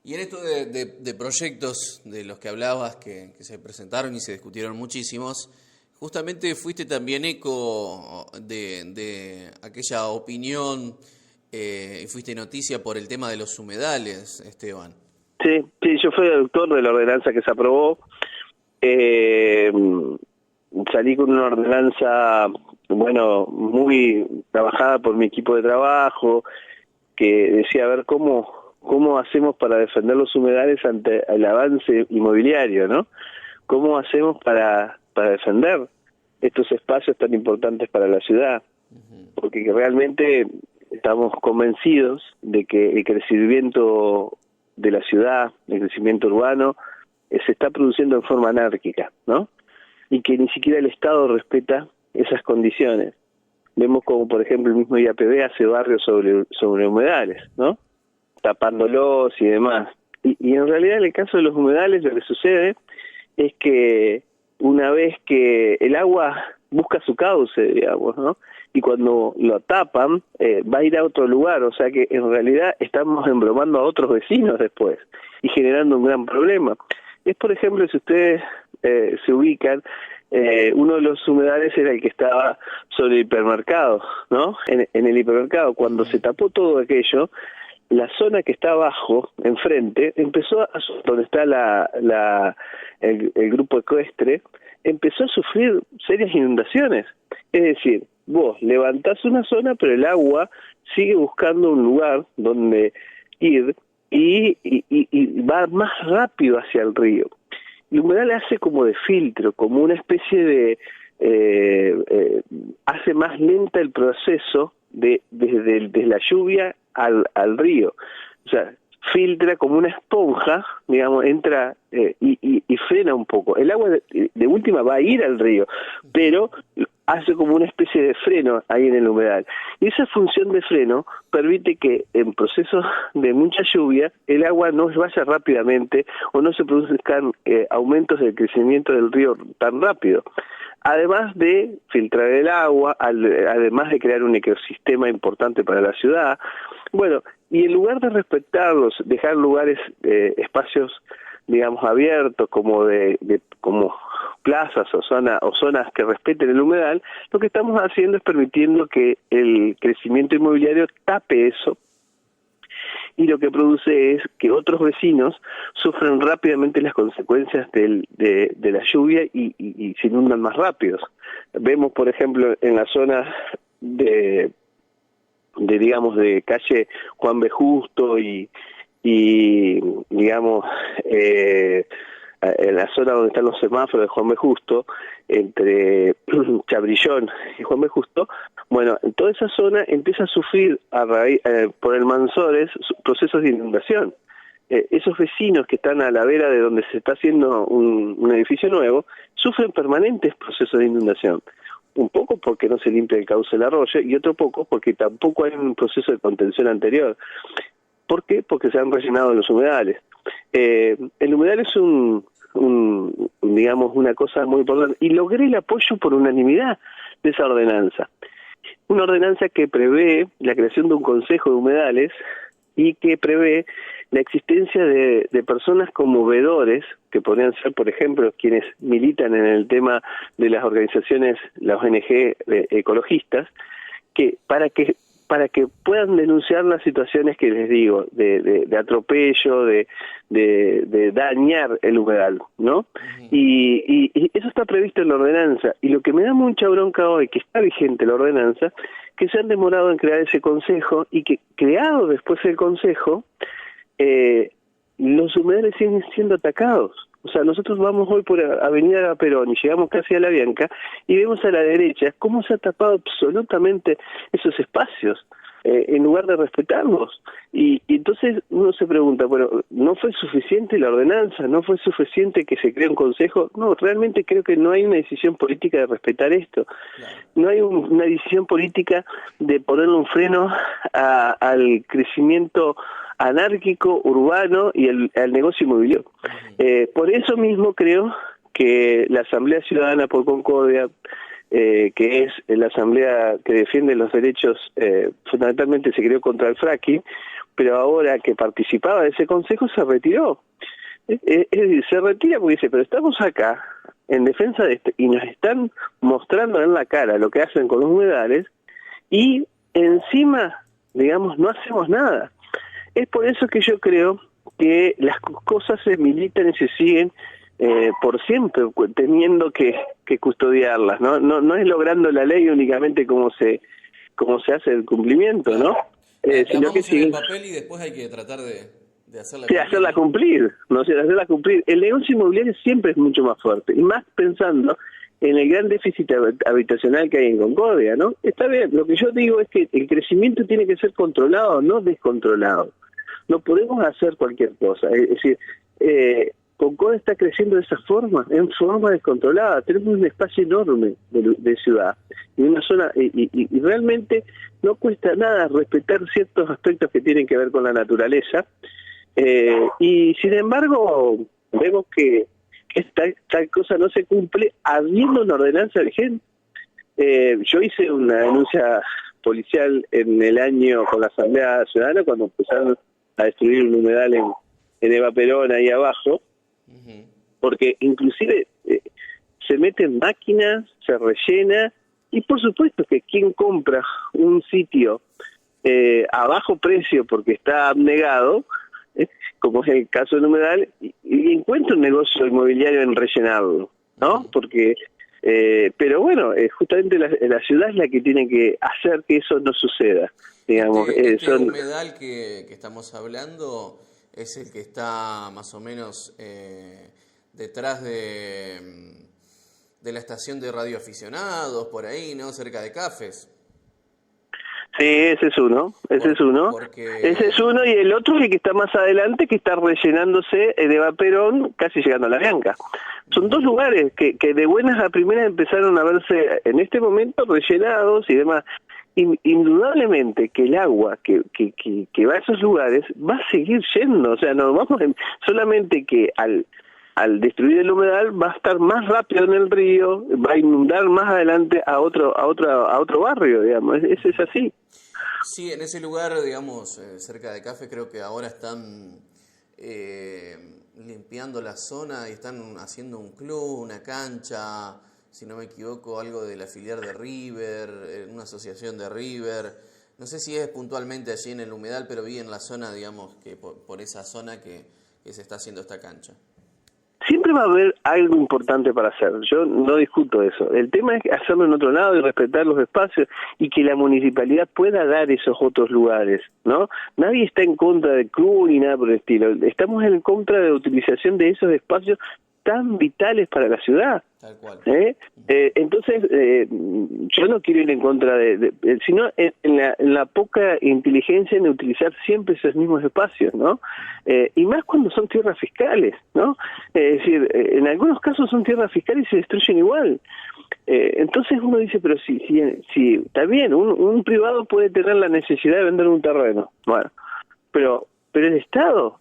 Y en esto de proyectos de los que hablabas, que se presentaron y se discutieron muchísimos, justamente fuiste también eco de aquella opinión y fuiste noticia por el tema de los humedales, Esteban. Sí, yo fui el autor de la ordenanza que se aprobó. Salí con una ordenanza, muy trabajada por mi equipo de trabajo, que decía, a ver, ¿cómo hacemos para defender los humedales ante el avance inmobiliario, ¿no? ¿Cómo hacemos para defender estos espacios tan importantes para la ciudad? Porque realmente estamos convencidos de que el crecimiento de la ciudad, el crecimiento urbano, se está produciendo en forma anárquica, ¿no? Y que ni siquiera el Estado respeta esas condiciones. Vemos como, por ejemplo, el mismo IAPB hace barrios sobre humedales, ¿no? Tapándolos y demás. Y en realidad, en el caso de los humedales, lo que sucede es que una vez que el agua busca su cauce, digamos, ¿no? Y cuando lo tapan, va a ir a otro lugar, o sea que en realidad estamos embromando a otros vecinos después y generando un gran problema. Es, por ejemplo, si ustedes se ubican, uno de los humedales era el que estaba sobre el hipermercado, ¿no? En el hipermercado, cuando se tapó todo aquello, la zona que está abajo, enfrente, empezó donde está el grupo ecuestre, empezó a sufrir serias inundaciones. Es decir, vos levantás una zona, pero el agua sigue buscando un lugar donde ir y va más rápido hacia el río. El humedal hace como de filtro, como una especie de... hace más lenta el proceso desde la lluvia al río. O sea, filtra como una esponja, digamos, entra y frena un poco. El agua de última va a ir al río, pero hace como una especie de freno ahí en el humedal. Y esa función de freno permite que en procesos de mucha lluvia el agua no vaya rápidamente o no se produzcan aumentos del crecimiento del río tan rápido. Además de filtrar el agua, además de crear un ecosistema importante para la ciudad. Bueno, y en lugar de respetarlos, dejar lugares, espacios, digamos, abiertos, como como plazas o zonas que respeten el humedal, lo que estamos haciendo es permitiendo que el crecimiento inmobiliario tape eso, y lo que produce es que otros vecinos sufren rápidamente las consecuencias de la lluvia y se inundan más rápidos. Vemos, por ejemplo, en la zona de calle Juan B. Justo y digamos, en la zona donde están los semáforos de Juan B. Justo, entre Chabrillón y Juan B. Justo, bueno, en toda esa zona empieza a sufrir por el Mansores procesos de inundación. Esos vecinos que están a la vera de donde se está haciendo un edificio nuevo, sufren permanentes procesos de inundación. Un poco porque no se limpia el cauce del arroyo y otro poco porque tampoco hay un proceso de contención anterior. ¿Por qué? Porque se han rellenado los humedales. El humedal es digamos, una cosa muy importante, y logré el apoyo por unanimidad de esa ordenanza. Una ordenanza que prevé la creación de un consejo de humedales y que prevé la existencia de personas como veedores, que podrían ser, por ejemplo, quienes militan en el tema de las organizaciones, las ONG ecologistas, que para que puedan denunciar las situaciones que les digo, de atropello, de dañar el humedal, ¿no? Y eso está previsto en la ordenanza. Y lo que me da mucha bronca hoy, que está vigente la ordenanza, que se han demorado en crear ese consejo y que, creado después el consejo, los humedales siguen siendo atacados. O sea, nosotros vamos hoy por Avenida Perón y llegamos casi a La Bianca y vemos a la derecha cómo se ha tapado absolutamente esos espacios en lugar de respetarlos. Y entonces uno se pregunta, bueno, ¿no fue suficiente la ordenanza? ¿No fue suficiente que se cree un consejo? No, realmente creo que no hay una decisión política de respetar esto. No hay una decisión política de ponerle un freno al crecimiento anárquico, urbano y al negocio inmobiliario. Por eso mismo creo que la Asamblea Ciudadana por Concordia, que es la asamblea que defiende los derechos, fundamentalmente se creó contra el fracking, pero ahora que participaba de ese consejo se retiró. Es decir, se retira porque dice, pero estamos acá en defensa de esto y nos están mostrando en la cara lo que hacen con los humedales y encima, digamos, no hacemos nada. Es por eso que yo creo que las cosas se militan y se siguen por siempre, teniendo que custodiarlas, ¿no? No es logrando la ley únicamente como se hace el cumplimiento, ¿no? Sino que sigue el papel y después hay que tratar de hacerla cumplir. Hacerla cumplir, ¿no? Hacerla cumplir. El negocio inmobiliario siempre es mucho más fuerte, y más pensando en el gran déficit habitacional que hay en Concordia, ¿no? Está bien, lo que yo digo es que el crecimiento tiene que ser controlado, no descontrolado. No podemos hacer cualquier cosa. Es decir, Concordia está creciendo de esa forma, en forma descontrolada. Tenemos un espacio enorme de ciudad y una zona y realmente no cuesta nada respetar ciertos aspectos que tienen que ver con la naturaleza. Y sin embargo vemos que esta cosa no se cumple habiendo una ordenanza vigente. Yo hice una denuncia policial en el año con la Asamblea Ciudadana cuando empezaron a destruir un humedal en Eva Perón ahí abajo, porque inclusive se meten máquinas, se rellena, y por supuesto que quien compra un sitio a bajo precio porque está abnegado, como es el caso del humedal, y encuentra un negocio inmobiliario en rellenarlo, ¿no? Porque pero bueno, justamente la ciudad es la que tiene que hacer que eso no suceda, digamos. Este humedal que estamos hablando es el que está más o menos detrás de la estación de radioaficionados, por ahí, ¿no? Cerca de Cafés. Sí, ese es uno, ese es uno. Ese es uno, y el otro es el que está más adelante, que está rellenándose de Eva Perón, casi llegando a La Bianca. Son dos lugares que de buenas a primeras empezaron a verse en este momento rellenados y demás. Indudablemente que el agua que va a esos lugares va a seguir yendo, o sea, no vamos solamente que al destruir el humedal va a estar más rápido en el río, va a inundar más adelante a otro barrio, digamos, es así. Sí, en ese lugar, digamos, cerca de Café, creo que ahora están limpiando la zona y están haciendo un club, una cancha, si no me equivoco, algo de la filial de River, una asociación de River. No sé si es puntualmente allí en el humedal, pero vi en la zona, digamos, que por esa zona que se está haciendo esta cancha. Siempre va a haber algo importante para hacer, yo no discuto eso. El tema es hacerlo en otro lado y respetar los espacios y que la municipalidad pueda dar esos otros lugares, ¿no? Nadie está en contra del club ni nada por el estilo. Estamos en contra de la utilización de esos espacios tan vitales para la ciudad. Tal cual. Entonces, yo no quiero ir en contra sino en la poca inteligencia en utilizar siempre esos mismos espacios, ¿no? Y más cuando son tierras fiscales, ¿no? Es decir, en algunos casos son tierras fiscales y se destruyen igual. Entonces uno dice, pero si está bien, un privado puede tener la necesidad de vender un terreno, bueno, pero el Estado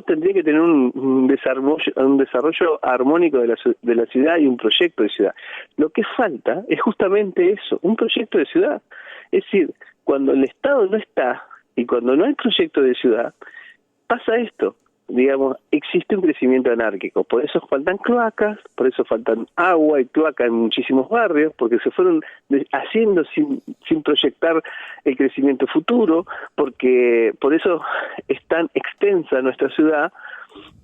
tendría que tener un desarrollo armónico de la ciudad y un proyecto de ciudad. Lo que falta es justamente eso, un proyecto de ciudad. Es decir, cuando el Estado no está y cuando no hay proyecto de ciudad, pasa esto. Digamos, existe un crecimiento anárquico, por eso faltan cloacas, por eso faltan agua y cloaca en muchísimos barrios, porque se fueron haciendo sin proyectar el crecimiento futuro, porque por eso es tan extensa nuestra ciudad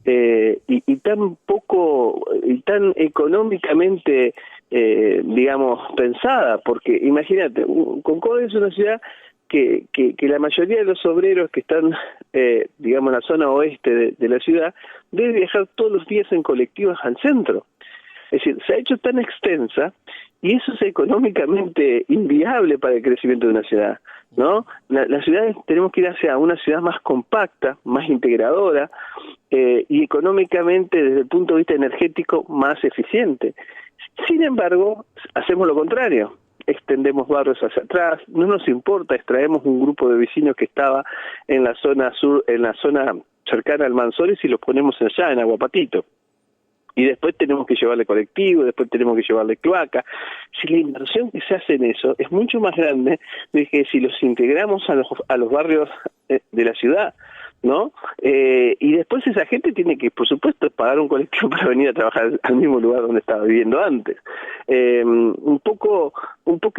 y tan poco y tan económicamente digamos pensada, porque imagínate, Concordia es una ciudad que la mayoría de los obreros que están, digamos, en la zona oeste de la ciudad, debe viajar todos los días en colectivas al centro. Es decir, se ha hecho tan extensa y eso es económicamente inviable para el crecimiento de una ciudad, ¿no? Las ciudades tenemos que ir hacia una ciudad más compacta, más integradora y económicamente, desde el punto de vista energético, más eficiente. Sin embargo, hacemos lo contrario. Extendemos barrios hacia atrás, no nos importa, extraemos un grupo de vecinos que estaba en la zona sur, en la zona cercana al Manzores y los ponemos allá, en Aguapatito. Y después tenemos que llevarle colectivo, después tenemos que llevarle cloaca. Si la inversión que se hace en eso es mucho más grande de que si los integramos a los barrios de la ciudad, ¿no? Y después esa gente tiene que, por supuesto, pagar un colectivo para venir a trabajar al mismo lugar donde estaba viviendo antes. Un poco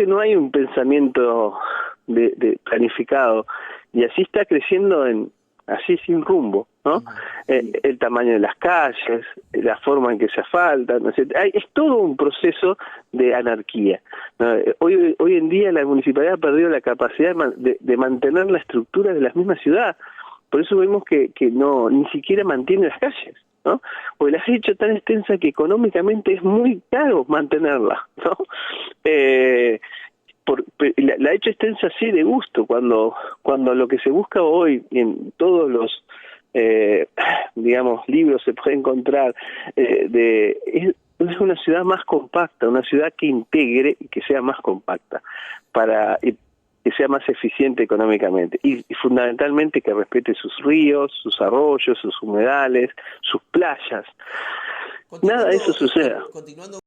no hay un pensamiento de planificado, y así está creciendo así sin rumbo, ¿no? El tamaño de las calles, la forma en que se asfaltan, ¿no? Es todo un proceso de anarquía, ¿no? Hoy en día la municipalidad ha perdido la capacidad de mantener la estructura de la misma ciudad. Por eso vemos que no, ni siquiera mantiene las calles, ¿no? Porque las ha hecho tan extensa que económicamente es muy caro mantenerla, ¿no? La ha hecho extensa así de gusto, cuando lo que se busca hoy en todos los digamos libros se puede encontrar es una ciudad más compacta, una ciudad que integre y que sea más compacta para que sea más eficiente económicamente y fundamentalmente que respete sus ríos, sus arroyos, sus humedales, sus playas. Nada de eso suceda. Continuando